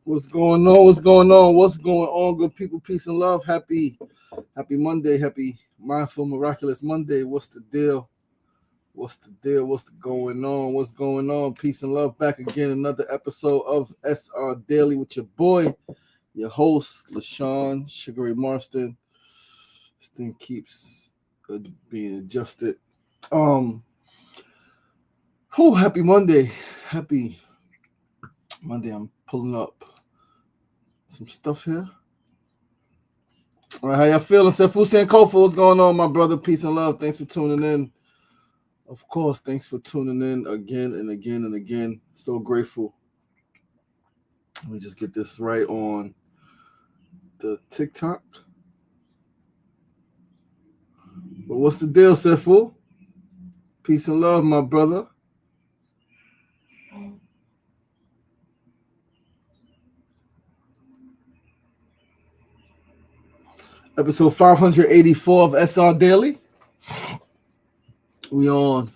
What's going on? What's going on? What's going on, good people? Peace and love. Happy Monday. Happy Mindful Miraculous Monday. What's the deal? What's the deal? What's going on? What's going on? Peace and love. Back again. Another episode of SRDaily with your boy, your host, LaShawn Sugary Marston. This thing keeps being adjusted. Happy Monday. Happy Monday. I'm pulling up some stuff here. All right, how y'all feeling? Sefu Sankofa, what's going on, my brother? Peace and love. Thanks for tuning in. Of course, thanks for tuning in again and again and again. So grateful. Let me just get this right on the TikTok. But what's the deal, Sefu? Peace and love, my brother. Episode 584 of SRDaily. We on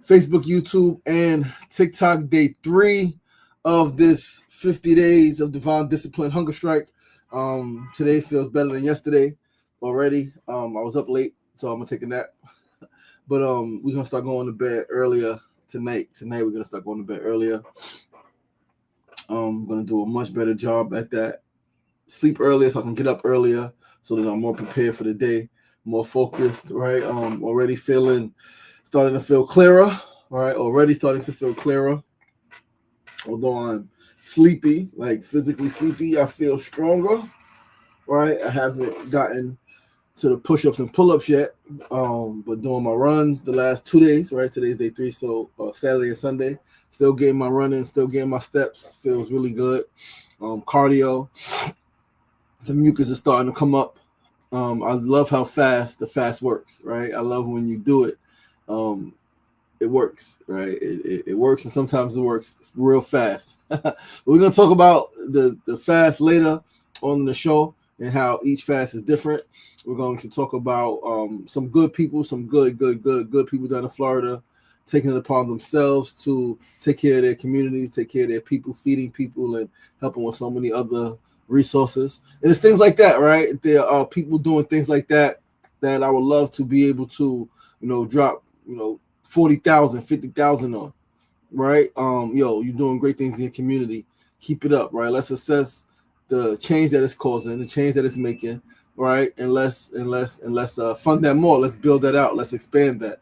Facebook, YouTube, and TikTok. Day 3 of this 50 days of divine discipline hunger strike. Today feels better than yesterday already. I was up late, so I'm gonna take a nap. But we're gonna start going to bed earlier tonight. Tonight we're gonna start going to bed earlier. I'm gonna do a much better job at that. Sleep earlier so I can get up earlier, so that I'm more prepared for the day, more focused, right? Already starting to feel clearer, right? Already starting to feel clearer. Although I'm sleepy, like physically sleepy, I feel stronger, right? I haven't gotten to the push-ups and pull-ups yet, but doing my runs the last 2 days, right? Today's day 3, so Saturday and Sunday, still getting my running, still getting my steps, feels really good. Cardio. The mucus is starting to come up. I love how fast the fast works, right? I love when you do it. It works, right? It works, and sometimes it works real fast. We're going to talk about the fast later on the show and how each fast is different. We're going to talk about some good people, some good people down in Florida taking it upon themselves to take care of their community, take care of their people, feeding people, and helping with so many other resources. And it's things like that, right? There are people doing things like that I would love to be able to, drop, 40,000, 50,000 on, right? You're doing great things in your community. Keep it up, right? Let's assess the change that it's causing, the change that it's making, right? And let's fund that more. Let's build that out. Let's expand that,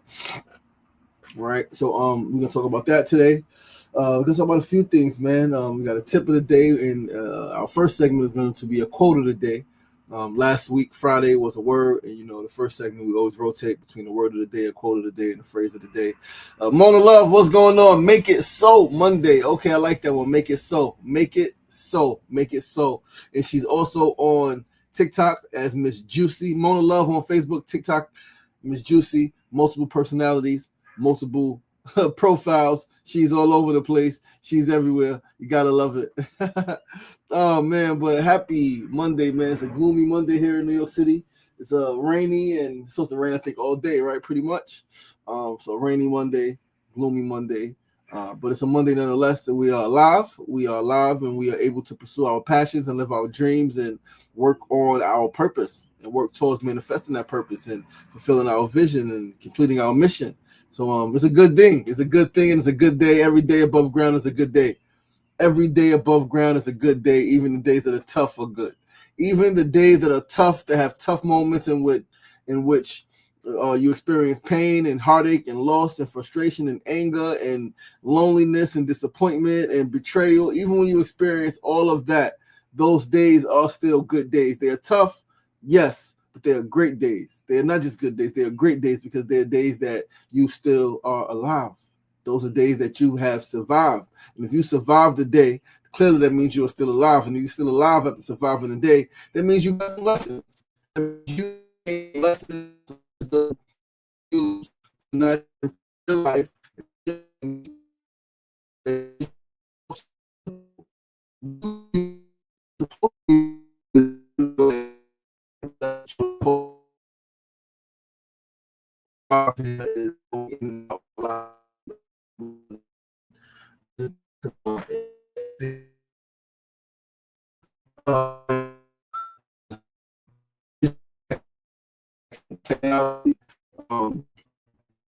right? So we're gonna talk about that today. We're going to talk about a few things, man. We got a tip of the day, and our first segment is going to be a quote of the day. Last week, Friday, was a word, and, the first segment, we always rotate between the word of the day, a quote of the day, and the phrase of the day. Mona Love, what's going on? Make it so Monday. Okay, I like that one. Make it so. Make it so. Make it so. And she's also on TikTok as Miss Juicy. Mona Love on Facebook, TikTok, Miss Juicy, multiple personalities, multiple profiles. She's all over the place. She's everywhere. You gotta love it. Oh man, but happy Monday, man. It's a gloomy Monday here in New York City. It's rainy, and it's supposed to rain, I think, all day, right? Pretty much. So rainy Monday, gloomy Monday. But it's a Monday nonetheless, and we are alive. We are alive, and we are able to pursue our passions and live our dreams and work on our purpose and work towards manifesting that purpose and fulfilling our vision and completing our mission. So it's a good thing. It's a good thing, and it's a good day. Every day above ground is a good day. Every day above ground is a good day. Even the days that are tough are good. Even the days that are tough, that have tough moments in which you experience pain and heartache and loss and frustration and anger and loneliness and disappointment and betrayal. Even when you experience all of that, those days are still good days. They are tough, yes, but they are great days. They are not just good days. They are great days because they are days that you still are alive. Those are days that you have survived. And if you survived the day, the clearly that means you're still alive, and you're still alive after surviving the day. That means you got lessons. That means you gain lessons to use in your life.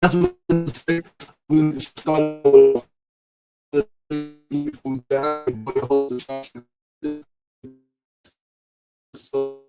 That's what we started. So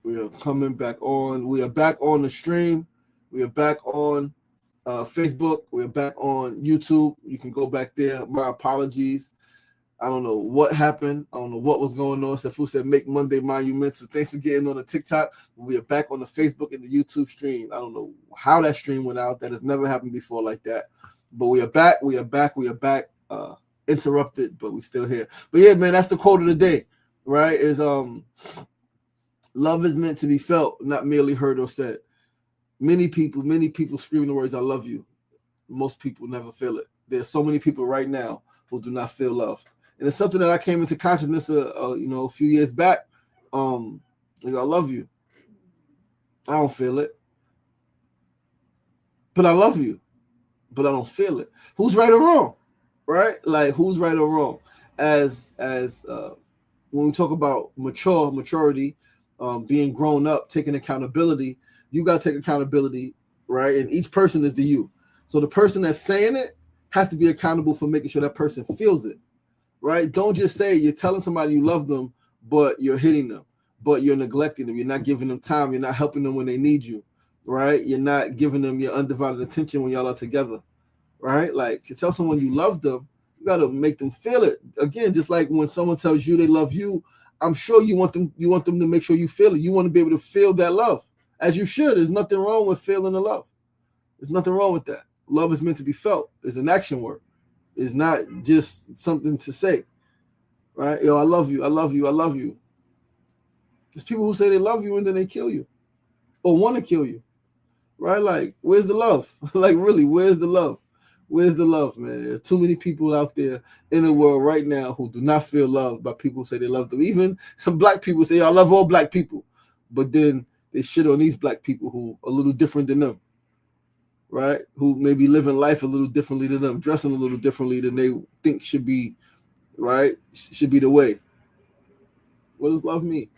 we are coming back on. We are back on the stream. We are back on Facebook. We are back on YouTube. You can go back there. My apologies. I don't know what happened. I don't know what was going on. Safu said, make Monday monumental. Thanks for getting on the TikTok. We are back on the Facebook and the YouTube stream. I don't know how that stream went out. That has never happened before like that. But we are back. We are back. We are back. Interrupted, but we still here. But yeah, man, that's the quote of the day, right? Is love is meant to be felt, not merely heard or said. Many people scream the words, I love you. Most people never feel it. There's so many people right now who do not feel loved. And it's something that I came into consciousness a few years back. Like, I love you. I don't feel it. But I love you. But I don't feel it. Who's right or wrong? Right? Like, who's right or wrong? As when we talk about maturity, being grown up, taking accountability, you got to take accountability, right? And each person is the you. So the person that's saying it has to be accountable for making sure that person feels it, right? Don't just say you're telling somebody you love them, but you're hitting them, but you're neglecting them. You're not giving them time. You're not helping them when they need you, right? You're not giving them your undivided attention when y'all are together, right? Like, to tell someone you love them, you got to make them feel it. Again, just like when someone tells you they love you, I'm sure you want them to make sure you feel it. You want to be able to feel that love, as you should. There's nothing wrong with feeling the love. There's nothing wrong with that. Love is meant to be felt. It's an action word. It's not just something to say, right? Yo, I love you. I love you. I love you. There's people who say they love you and then they kill you or want to kill you, right? Like, where's the love? Like, really, where's the love? Where's the love, man? There's too many people out there in the world right now who do not feel loved by people who say they love them. Even some black people say, I love all black people. But then they shit on these black people who are a little different than them, right? Who maybe living life a little differently than them, dressing a little differently than they think should be, right? Should be the way. What does love mean?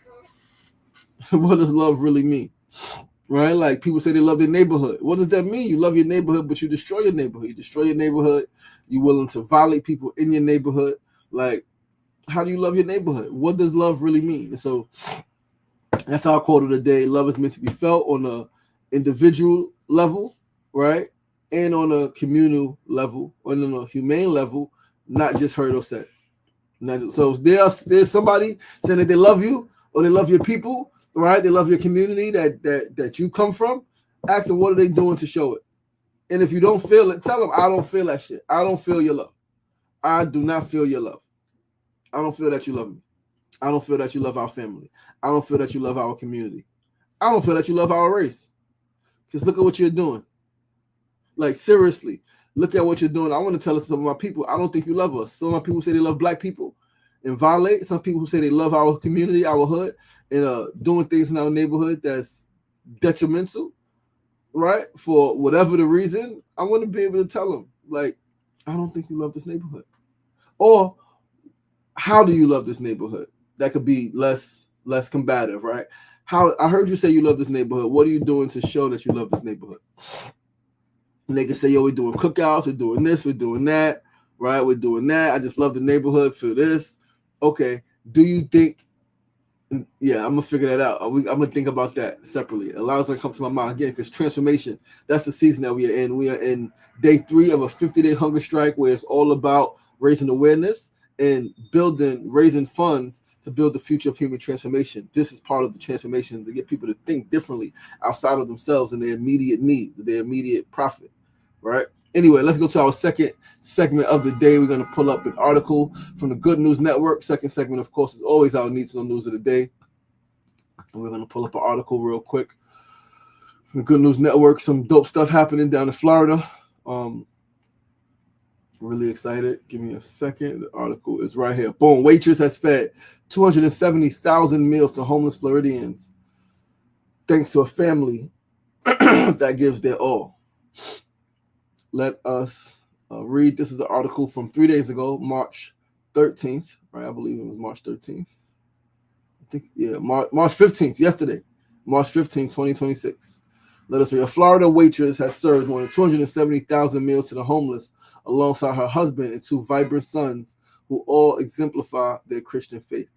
What does love really mean? Right? Like people say they love their neighborhood. What does that mean? You love your neighborhood, but you destroy your neighborhood. You destroy your neighborhood. You're willing to violate people in your neighborhood. Like, how do you love your neighborhood? What does love really mean? And so that's our quote of the day. Love is meant to be felt on a individual level, right? And on a communal level, and on a humane level, not just heard or said. So there's somebody saying that they love you or they love your people, right? They love your community that you come from. Ask them, what are they doing to show it? And if you don't feel it, tell them, I don't feel that shit. I don't feel your love. I do not feel your love. I don't feel that you love me. I don't feel that you love our family. I don't feel that you love our community. I don't feel that you love our race. Because look at what you're doing. Like, seriously, look at what you're doing. I want to tell some of my people, I don't think you love us. Some of my people say they love black people and violate. Some people who say they love our community, our hood, and doing things in our neighborhood that's detrimental, right? For whatever the reason, I want to be able to tell them, like, I don't think you love this neighborhood. Or, how do you love this neighborhood? That could be less combative, right? How I heard you say you love this neighborhood. What are you doing to show that you love this neighborhood? And they can say, yo, we're doing cookouts, we're doing this, we're doing that, right? We're doing that. I just love the neighborhood for this. Okay. Do you think, yeah, I'm going to figure that out. I'm going to think about that separately. A lot of things come to my mind again, because transformation, that's the season that we are in. We are in day 3 of a 50-day hunger strike where it's all about raising awareness and raising funds to build the future of human transformation. This is part of the transformation, to get people to think differently outside of themselves and their immediate need, their immediate profit, right? Anyway, let's go to our second segment of the day. We're going to pull up an article from the Good News Network. Second segment, of course, is always our Need to Know News of the day. And we're going to pull up an article real quick from the Good News Network. Some dope stuff happening down in Florida. Really excited. Give me a second. The article is right here. Boom. Waitress has fed 270,000 meals to homeless Floridians thanks to a family that gives their all. Let us read. This is an article from 3 days ago, March 13th, right? I believe it was March 13th. I think, yeah, March 15th, yesterday, March 15th, 2026. Let us read. A Florida waitress has served more than 270,000 meals to the homeless alongside her husband and 2 vibrant sons who all exemplify their Christian faith.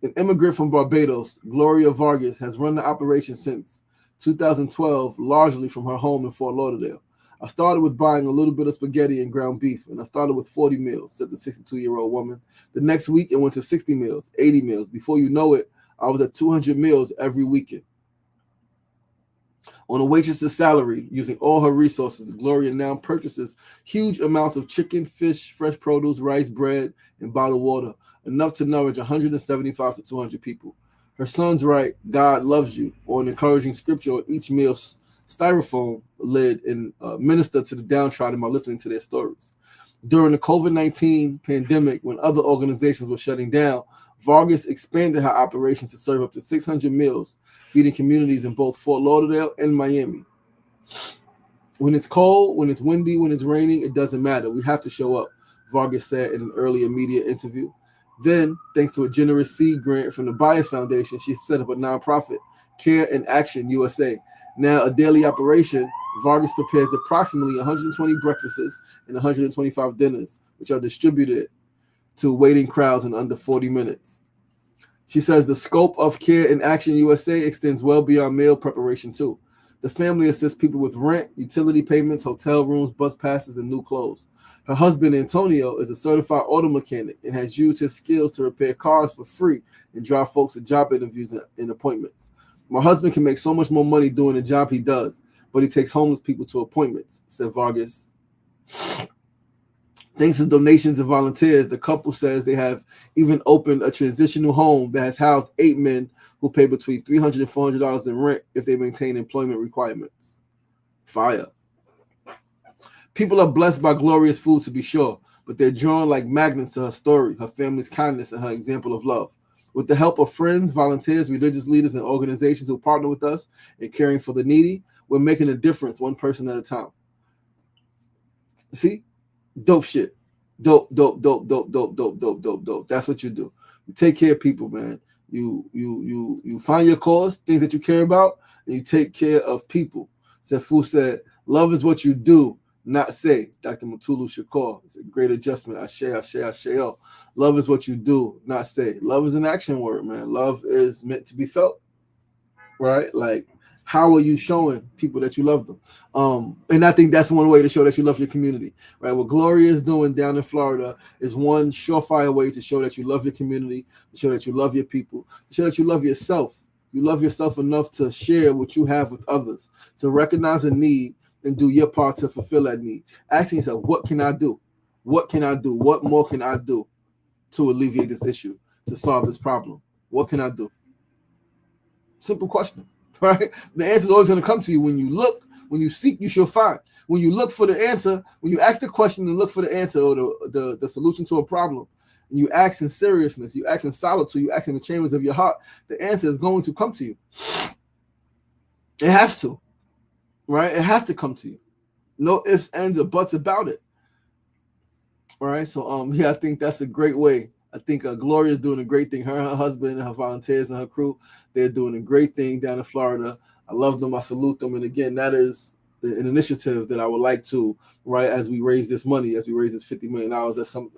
An immigrant from Barbados, Gloria Vargas, has run the operation since 2012, largely from her home in Fort Lauderdale. I started with buying a little bit of spaghetti and ground beef, and I started with 40 meals, said the 62-year-old woman. The next week, it went to 60 meals, 80 meals. Before you know it, I was at 200 meals every weekend. On a waitress's salary, using all her resources, Gloria now purchases huge amounts of chicken, fish, fresh produce, rice, bread, and bottled water, enough to nourish 175 to 200 people. Her sons write, God loves you, or an encouraging scripture on each meal's styrofoam lid, and minister to the downtrodden by listening to their stories. During the COVID-19 pandemic, when other organizations were shutting down, Vargas expanded her operation to serve up to 600 meals, feeding communities in both Fort Lauderdale and Miami. When it's cold, when it's windy, when it's raining, it doesn't matter. We have to show up, Vargas said in an earlier media interview. Then, thanks to a generous seed grant from the Bias Foundation, she set up a nonprofit, Care in Action USA. Now a daily operation, Vargas prepares approximately 120 breakfasts and 125 dinners, which are distributed to waiting crowds in under 40 minutes. She says the scope of Care in Action USA extends well beyond meal preparation too. The family assists people with rent, utility payments, hotel rooms, bus passes, and new clothes. Her husband, Antonio, is a certified auto mechanic and has used his skills to repair cars for free and drive folks to job interviews and appointments. My husband can make so much more money doing the job he does, but he takes homeless people to appointments, said Vargas. Thanks to donations and volunteers, the couple says they have even opened a transitional home that has housed 8 men who pay between $300 and $400 in rent if they maintain employment requirements. Fire. People are blessed by Gloria's food, to be sure, but they're drawn like magnets to her story, her family's kindness, and her example of love. With the help of friends, volunteers, religious leaders, and organizations who partner with us in caring for the needy, we're making a difference one person at a time. See? Dope shit. Dope. That's what you do. You take care of people, man. You find your cause, things that you care about, and you take care of people. Sefu said, love is what you do, not say. Dr. Mutulu Shakur. It's a great adjustment. Ashe. Love is what you do, not say. Love is an action word, man. Love is meant to be felt, right? Like, how are you showing people that you love them? And I think that's one way to show that you love your community, right? What Gloria is doing down in Florida is one surefire way to show that you love your community, to show that you love your people, to show that you love yourself. You love yourself enough to share what you have with others, to recognize a need and do your part to fulfill that need. Asking yourself, what can I do? What can I do? What more can I do to alleviate this issue, to solve this problem? What can I do? Simple question. Right? The answer is always going to come to you. When you look, when you seek, you shall find. When you look for the answer, when you ask the question and look for the answer or the solution to a problem, and you ask in seriousness, you ask in solitude, you ask in the chambers of your heart, the answer is going to come to you. It has to, right? It has to come to you. No ifs, ands, or buts about it. All right. So, I think that's a great way. I think Gloria is doing a great thing. Her and her husband and her volunteers and her crew, they're doing a great thing down in Florida. I love them. I salute them. And again, that is an initiative that I would like to, right, as we raise this money, as we raise this $50 million, that's some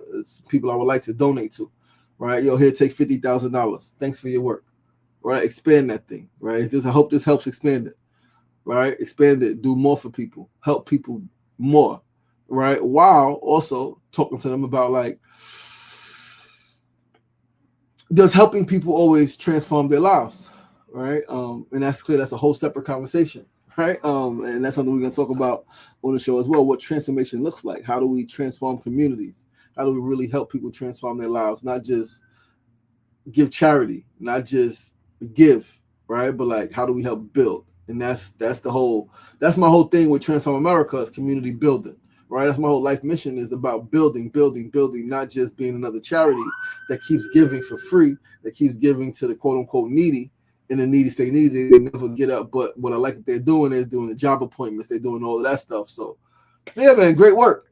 people I would like to donate to, right? Yo, here, take $50,000. Thanks for your work, right? Expand that thing, right? I hope this helps expand it, right? Expand it. Do more for people. Help people more, right? While also talking to them about, like, does helping people always transform their lives, right? And that's clear. That's a whole separate conversation, right? And that's something we're going to talk about on the show as well, what transformation looks like. How do we transform communities? How do we really help people transform their lives? Not just give charity, not just give, right? But, like, how do we help build? And that's my whole thing with Transform America is community building. Right, that's my whole life mission, is about building, not just being another charity that keeps giving for free, that keeps giving to the quote unquote needy, and the needy stay needy. They never get up. But what I like that they're doing is doing the job appointments. They're doing all of that stuff. So, yeah, man, great work.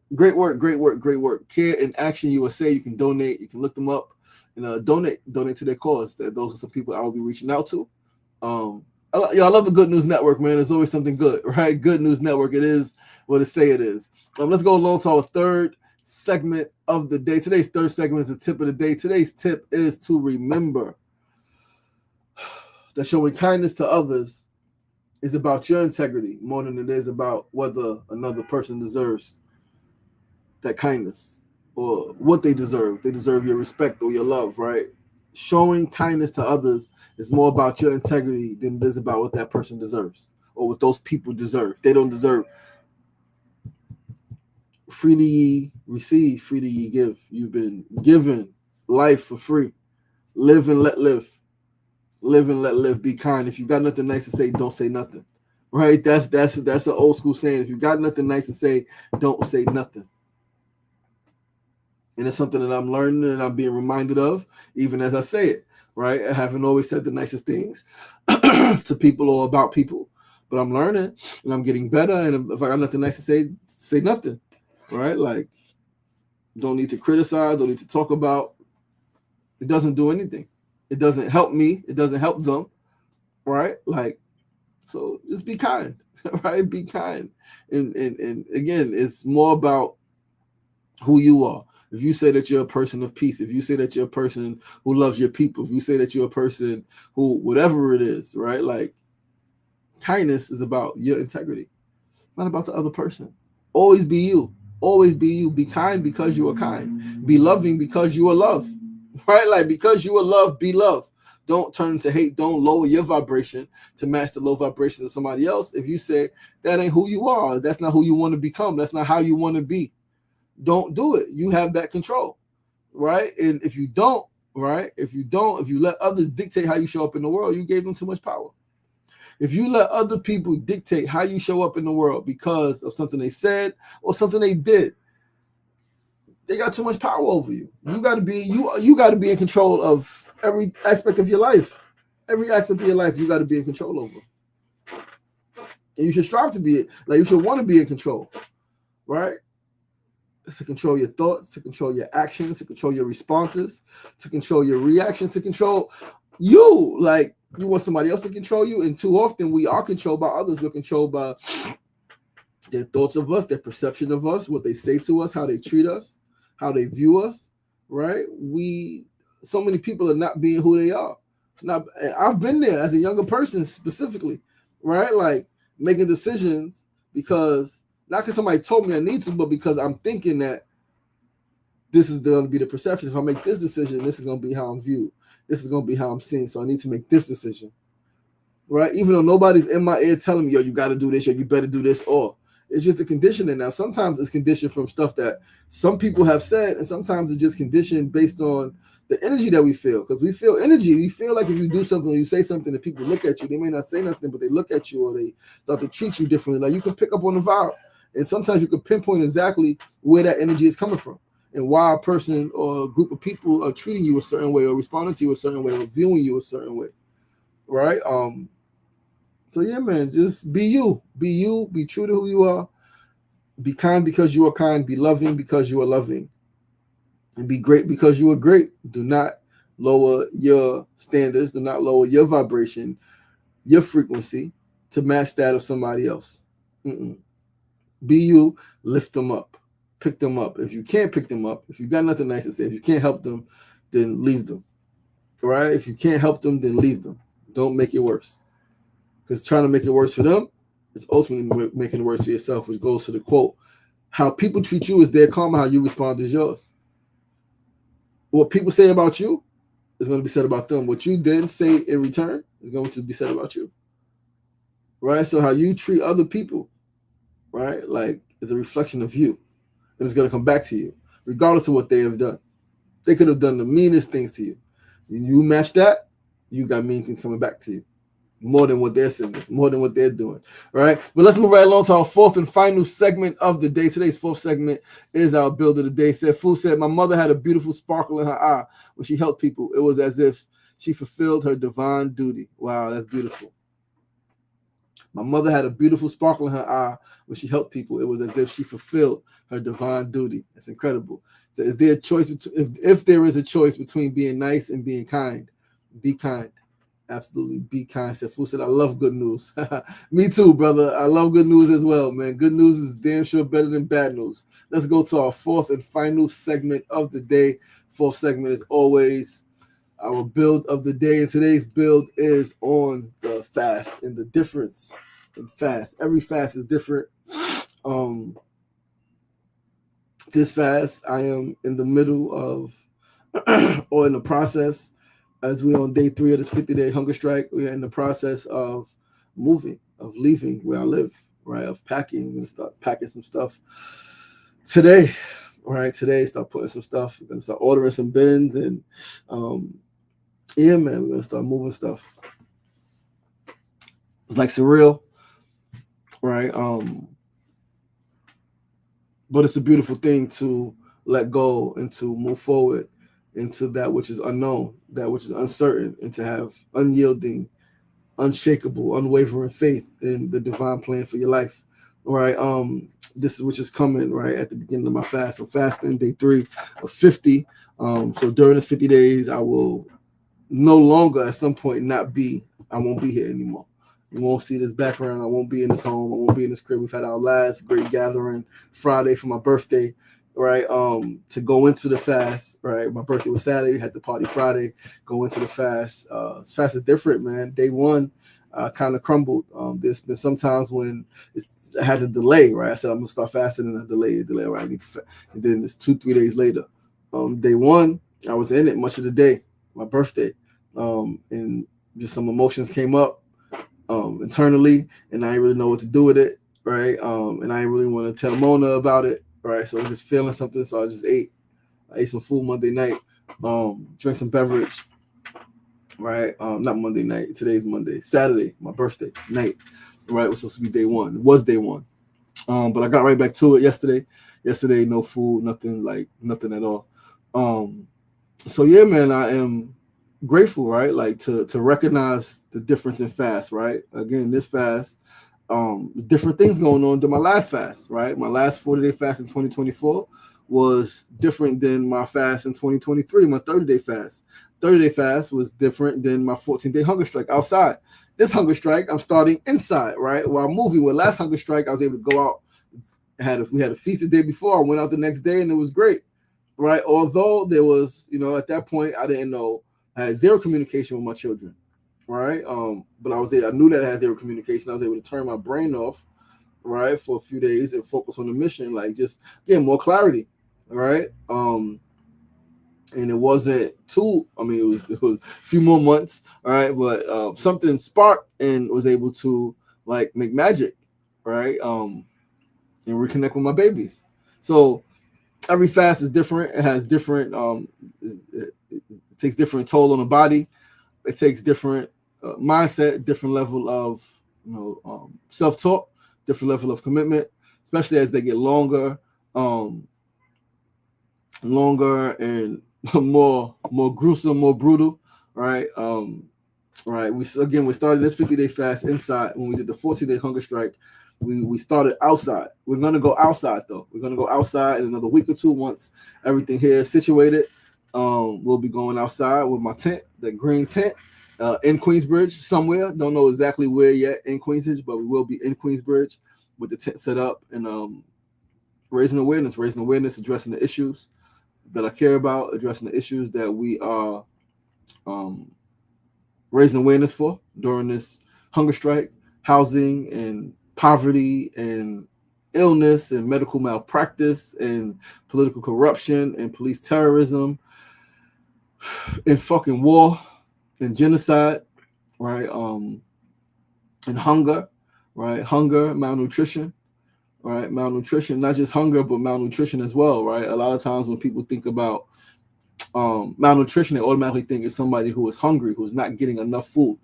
Care in Action USA. You can donate. You can look them up and donate to their cause. Those are some people I will be reaching out to. I love the Good News Network, man. There's always something good, right? Good News Network. It is what it say it is. Let's go along to our third segment of the day. Today's third segment is the tip of the day. Today's tip is to remember that showing kindness to others is about your integrity more than it is about whether another person deserves that kindness or what they deserve. They deserve your respect or your love, right? Showing kindness to others is more about your integrity than it is about what that person deserves or what those people deserve. They don't deserve. Freely ye receive, freely ye give. You've been given life for free. Live and let live. Live and let live. Be kind. If you got nothing nice to say, don't say nothing. Right? That's an old school saying. If you got nothing nice to say, don't say nothing. And it's something that I'm learning and I'm being reminded of, even as I say it, right? I haven't always said the nicest things to people or about people, but I'm learning and I'm getting better. And if I got nothing nice to say, say nothing, right? Like, don't need to criticize, don't need to talk about. It doesn't do anything. It doesn't help me. It doesn't help them, right? Like, so just be kind, right? Be kind. And again, it's more about who you are. If you say that you're a person of peace, if you say that you're a person who loves your people, if you say that you're a person who, whatever it is, right? Like, kindness is about your integrity, not about the other person. Always be you. Always be you. Be kind because you are kind. Be loving because you are loved, right? Like, because you are loved, be loved. Don't turn to hate. Don't lower your vibration to match the low vibration of somebody else. If you say that ain't who you are, that's not who you want to become, that's not how you want to be, don't do it. You have that control, right? And if you don't, right? If you let others dictate how you show up in the world, you gave them too much power. If you let other people dictate how you show up in the world because of something they said or something they did, they got too much power over you. You got to be you got to be in control of every aspect of your life. Every aspect of your life, you got to be in control over. And you should strive to be like you should want to be in control, right? To control your thoughts, to control your actions, to control your responses, to control your reactions, to control you. Like you want somebody else to control you, and too often we are controlled by others. We're controlled by their thoughts of us, their perception of us, what they say to us, how they treat us, how they view us, right? So many people are not being who they are. I've been there as a younger person specifically, right? Like making decisions because not because somebody told me I need to, but because I'm thinking that this is going to be the perception. If I make this decision, this is going to be how I'm viewed. This is going to be how I'm seen. So I need to make this decision, right? Even though nobody's in my ear telling me, yo, you got to do this, or you better do this, or it's just the conditioning. Now, sometimes it's conditioned from stuff that some people have said, and sometimes it's just conditioned based on the energy that we feel, because we feel energy. We feel like if you do something, or you say something, and people look at you, they may not say nothing, but they look at you, or they start to treat you differently. Like you can pick up on the vibe. And sometimes you can pinpoint exactly where that energy is coming from and why a person or a group of people are treating you a certain way or responding to you a certain way or viewing you a certain way, right? So yeah, man, just be you. Be true to who you are. Be kind because you are kind. Be loving because you are loving. And be great because you are great. Do not lower your standards. Do not lower your vibration, your frequency to match that of somebody else. Be you, lift them up, pick them up. If you can't pick them up, if you got nothing nice to say, if you can't help them, then leave them. Right? If you can't help them, then leave them. Don't make it worse. Because trying to make it worse for them is ultimately making it worse for yourself, which goes to the quote, how people treat you is their karma, how you respond is yours. What people say about you is going to be said about them. What you then say in return is going to be said about you. Right? So how you treat other people, right? Like it's a reflection of you, and it's going to come back to you, regardless of what they have done. They could have done the meanest things to you. You match that, you got mean things coming back to you, more than what they're saying, more than what they're doing, right? But let's move right along to our fourth and final segment of the day. Today's fourth segment is our build of the day. Fu said, my mother had a beautiful sparkle in her eye when she helped people. It was as if she fulfilled her divine duty. Wow, that's beautiful. My mother had a beautiful sparkle in her eye when she helped people. It was as if she fulfilled her divine duty. That's incredible. So is there a choice if there is a choice between being nice and being kind? Be kind. Absolutely be kind. Fu said, I love good news. Me too, brother. I love good news as well, man. Good news is damn sure better than bad news. Let's go to our fourth and final segment of the day. Fourth segment is always our build of the day, and today's build is on the fast and the difference in fast. Every fast is different. This fast, I am in the middle of, or in the process, as we're on day 3 of this 50-day hunger strike. We are in the process of moving, of leaving where I live, right? Of packing. We're gonna start packing some stuff today, right? Today, start putting some stuff. We're gonna start ordering some bins and. Yeah, man, we're going to start moving stuff. It's like surreal, right? But it's a beautiful thing to let go and to move forward into that which is unknown, that which is uncertain, and to have unyielding, unshakable, unwavering faith in the divine plan for your life, right? This is which is coming right at the beginning of my fast. I'm fasting day 3 of 50. So during this 50 days, I will no longer at some point I won't be here anymore. You won't see this background. I won't be in this home. I won't be in this crib. We've had our last great gathering Friday for my birthday, right? To go into the fast, right? My birthday was Saturday. We had the party Friday. Go into the fast. This fast is different, man. Day 1 kind of crumbled. There's been some times when it has a delay, right? I said I'm gonna start fasting and a delay, right? I need to fast. And then it's 2-3 days later. Day 1, I was in it much of the day, my birthday. And just some emotions came up internally, and I didn't really know what to do with it, right? And I didn't really want to tell Mona about it, right? So I was just feeling something, so I just ate. I ate some food Monday night, drank some beverage, right? Not Monday night. Today's Monday. Saturday, my birthday night, right? Was supposed to be day one. It was day one. But I got right back to it yesterday. Yesterday, no food, nothing at all. So yeah, man, I am grateful, right? Like to recognize the difference in fast, right? Again, this fast, different things going on than my last fast, right? My last 40-day fast in 2024 was different than my fast in 2023, my 30-day fast. 30-day fast was different than my 14-day hunger strike outside. This hunger strike, I'm starting inside, right? While moving with last hunger strike, I was able to go out. We had a feast the day before. I went out the next day and it was great, right? Although there was, at that point, I didn't know, I had zero communication with my children, right? But I knew that I had zero communication. I was able to turn my brain off, right, for a few days and focus on the mission, like just getting more clarity, right? And it wasn't it was a few more months, all right, but something sparked and was able to like make magic, right? And reconnect with my babies. So every fast is different. It has different it takes different toll on the body. It takes different mindset, different level of self-talk, different level of commitment, especially as they get longer and more gruesome, more brutal, right? Right. We started this 50-day fast inside. When we did the 14-day hunger strike, we started outside. We're gonna go outside though. We're gonna go outside in another week or two once everything here is situated. We'll be going outside with my tent, the green tent, in Queensbridge somewhere. Don't know exactly where yet in Queensbridge, but we will be in Queensbridge with the tent set up and raising awareness, addressing the issues that I care about, addressing the issues that we are raising awareness for during this hunger strike, housing and poverty and illness and medical malpractice and political corruption and police terrorism and fucking war and genocide, right? And hunger, right? Hunger, malnutrition, right? Malnutrition, not just hunger, but malnutrition as well, right? A lot of times when people think about malnutrition, they automatically think it's somebody who is hungry, who's not getting enough food,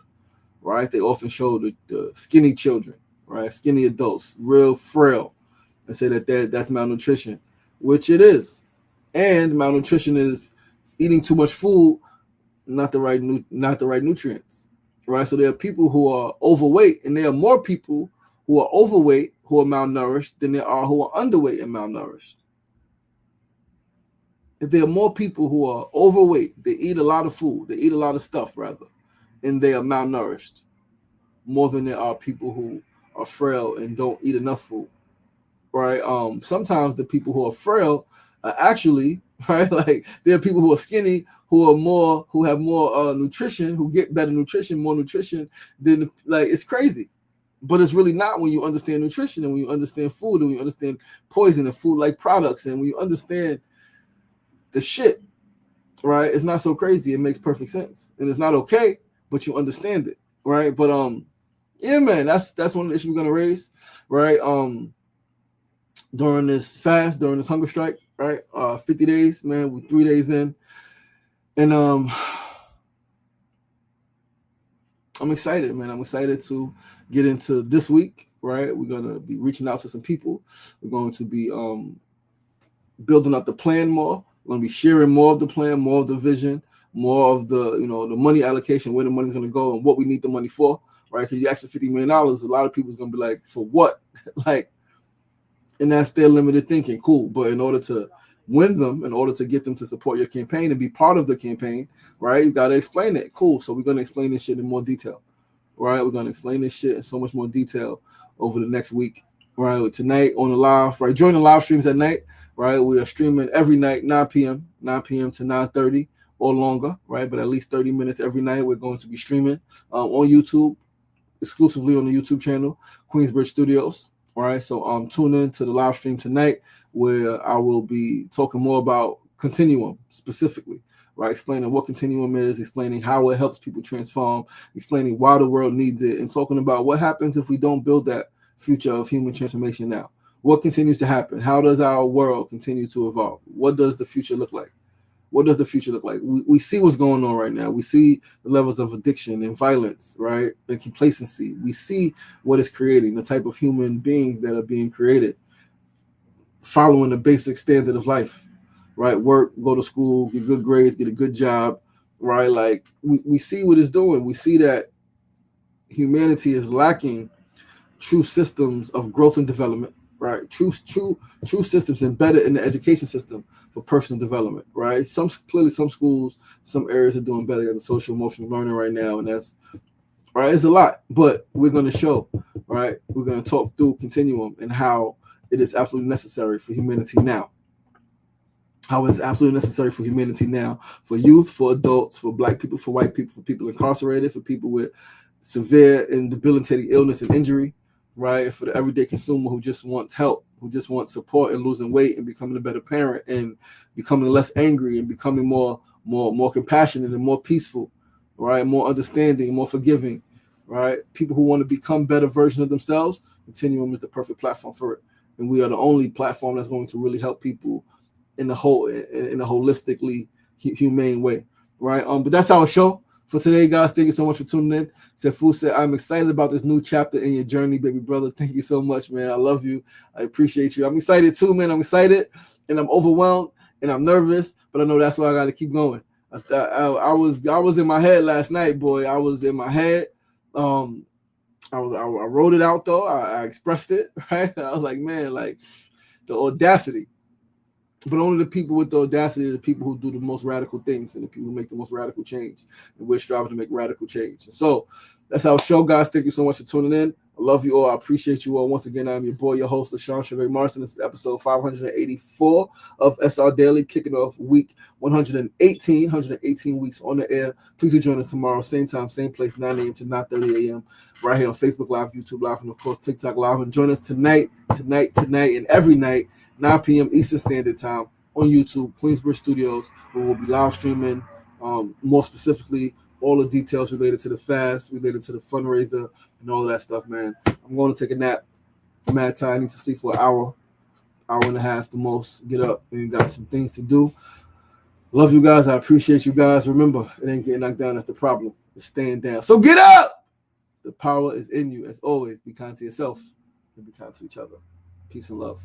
right? They often show the skinny children, right? Skinny adults, real frail, and say that's malnutrition, which it is. And malnutrition is eating too much food, not the right nutrients, right? So there are people who are overweight, and there are more people who are overweight who are malnourished than there are who are underweight and malnourished. If there are more people who are overweight, they eat a lot of food, they eat a lot of stuff rather, and they are malnourished, more than there are people who are frail and don't eat enough food, right? Sometimes the people who are frail are actually, right, like there are people who are skinny who have more nutrition, who get better nutrition, more nutrition than, like, it's crazy. But it's really not when you understand nutrition and when you understand food and when you understand poison and food-like products and when you understand the shit, right? It's not so crazy. It makes perfect sense. And it's not okay, but you understand it, right? But yeah, man, that's one of the issues we're gonna raise, right? During this fast, during this hunger strike, right? 50 days, man, we're 3 days in. And I'm excited, man. I'm excited to get into this week, right? We're gonna be reaching out to some people. We're going to be building up the plan more. We're gonna be sharing more of the plan, more of the vision, more of the the money allocation, where the money's gonna go and what we need the money for, right? Because you ask for $50 million, a lot of people's gonna be like, for what? Like, and that's their limited thinking. Cool, but in order to win them, in order to get them to support your campaign and be part of the campaign, right? You got to explain it. Cool. So we're going to explain this shit in more detail, right? We're going to explain this shit in so much more detail over the next week, right? Tonight on the live, right? Join the live streams at night, right? We are streaming every night, 9 p.m. to 9:30 or longer, right? But at least 30 minutes every night. We're going to be streaming on YouTube, exclusively on the YouTube channel, Queensbridge Studios. All right, so tune in to the live stream tonight where I will be talking more about Continuum specifically, right? Explaining what Continuum is, explaining how it helps people transform, explaining why the world needs it, and talking about what happens if we don't build that future of human transformation now. What continues to happen? How does our world continue to evolve? What does the future look like? What does the future look like? We see what's going on right now. We see the levels of addiction and violence, right? And complacency. We see what it's creating, the type of human beings that are being created, following the basic standard of life, right? Work, go to school, get good grades, get a good job, right? Like we see what it's doing. We see that humanity is lacking true systems of growth and development, right? True systems embedded in the education system for personal development, right? Some schools, some areas are doing better as a social emotional learner right now, and that's right. It's a lot, but we're going to show, right? We're going to talk through continuum and how it is absolutely necessary for humanity now. How it's absolutely necessary for humanity now, for youth, for adults, for black people, for white people, for people incarcerated, for people with severe and debilitating illness and injury, right? For the everyday consumer who just wants help, who just wants support and losing weight and becoming a better parent and becoming less angry and becoming more compassionate and more peaceful, right? More understanding, more forgiving, right? People who want to become better versions of themselves. Continuum is the perfect platform for it, and we are the only platform that's going to really help people in a holistically humane way, right? But that's our show for today, guys. Thank you so much for tuning in. Sefu said, I'm excited about this new chapter in your journey, baby brother. Thank you so much, man. I love you. I appreciate you. I'm excited too, man. I'm excited and I'm overwhelmed and I'm nervous, but I know that's why I got to keep going. I was in my head last night, boy. I was in my head. I wrote it out though. I expressed it, right? I was like, man, like the audacity. But only the people with the audacity are the people who do the most radical things and the people who make the most radical change. And we're striving to make radical change. And so that's our show, guys. Thank you so much for tuning in. I love you all. I appreciate you all. Once again, I'm your boy, your host, LaShawn Chevy Marston. This is episode 584 of SRDaily, kicking off week 118 weeks on the air. Please do join us tomorrow, same time, same place, 9 a.m. to 9:30 a.m. right here on Facebook Live, YouTube Live, and of course TikTok Live. And join us tonight, and every night, 9 p.m. Eastern Standard Time on YouTube, Queensbridge Studios, where we'll be live streaming, more specifically, all the details related to the fast, related to the fundraiser, and all that stuff, man. I'm going to take a nap. I'm mad tired. I need to sleep for an hour and a half the most. Get up and got some things to do. Love you guys. I appreciate you guys. Remember, it ain't getting knocked down. That's the problem. It's staying down. So get up! The power is in you. As always, be kind to yourself and be kind to each other. Peace and love.